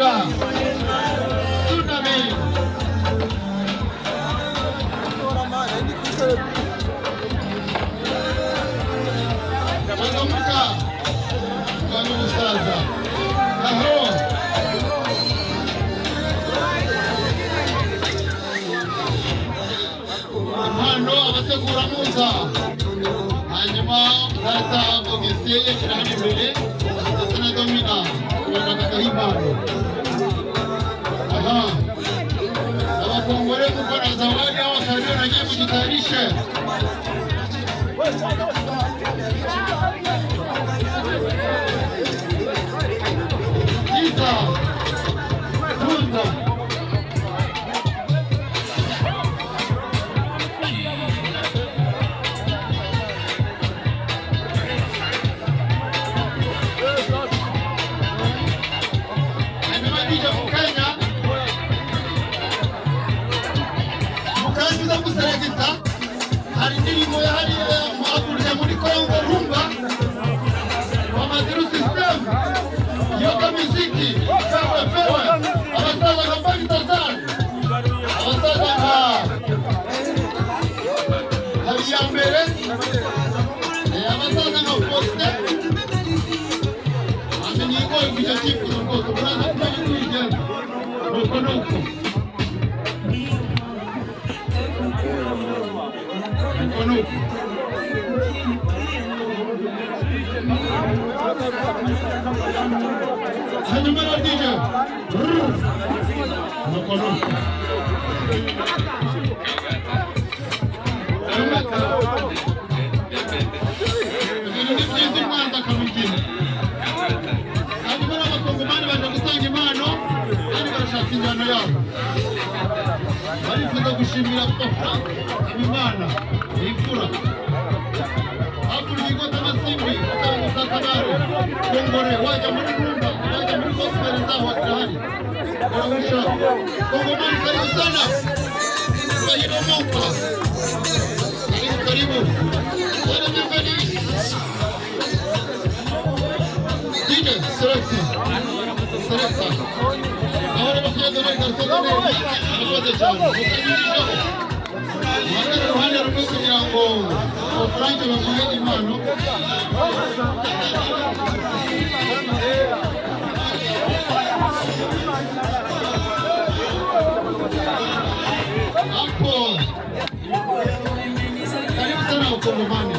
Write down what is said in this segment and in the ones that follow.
Abazamuka Tsunami Abazamuka Bwana umusaza aho impano abategura muza hanyuma data Augustin yashyira hano imbere ndetse na Domina bakagaho impano. Aha abakongore gukora zawadi au wakaribia na nyie kujitayarishe. Isa Tunda Mukangiza guseregita hari indirimbo yahariye muhakurya muri Kongo rumba Wamadiru system yoga muziki fewe abasaza nka Bagitazari abasaza nka Habiyambere abasaza nka Poste amenyigoye kujya cyifuzo rwose muraza kumenya kwigenza nuko nuko hanyuma na DJ nuko nuko ibintu byiza umwanza akabigira hanyuma n'abakongomani baje gutanga impano kandi barashaka injyana yabo barifuza gushimira Frank Habimana imfura hakurya igota amasimbi ukamusakabare kongore wajya muri rumba wajya muri gospel zaho hatahari uramushaka kongomani karibu sana bahino moka karibu wale nyumbani DJ Selecta ahora bakiyaga muri garsone abakoze cyane mukanyurishaho mwakara ruhande rumwe kugira ngo Frank bamuhe impano hapo karibu sana Wakongomani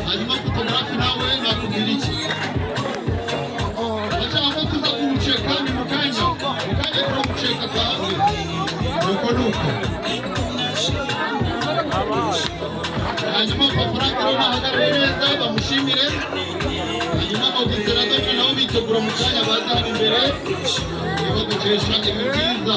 hanyuma fotografi nawe nakubwira iki achama tuza kumcheka ni mukanya kumcheka kwawe nuko nuko hanyuma kwa Frank bahagarare neza bamushimire hanyuma Augustin na Domina nabo bitegura mu kanya baza hano imbere nibo dukesha ibyiza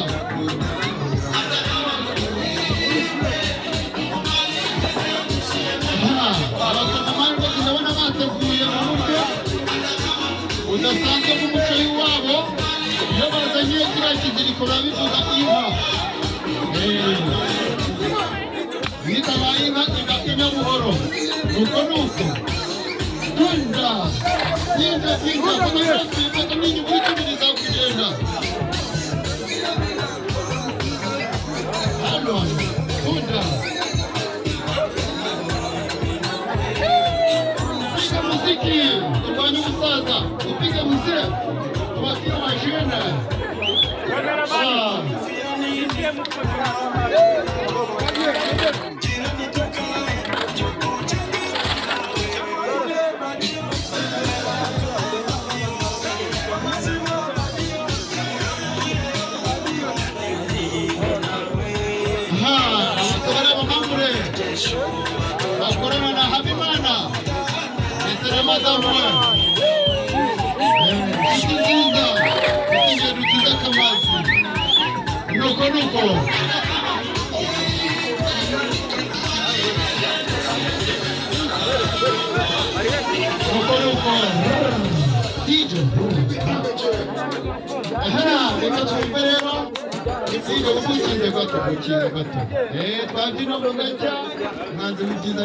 abakongomani bose ndabona bateguye mu buryo udasanzwe bw'umuco w'iwabo iyo bazanye kiriya kiziriko biba bivuga inka bitabaye inka igapimya buhoro nuko nuko Tunda yinja inka kunagrasi mpaka ninyi mwitubiriza kugenda hano Tunda piga muziki urwanya umusaza upige muzee wakira mashine bakorana na Habimana ndetse na madamu we nziza ingero nziza kamazi nuko nuko DJ reka twumve rero ikigo umukinze gato twandino mu gacya mwanze mu byiza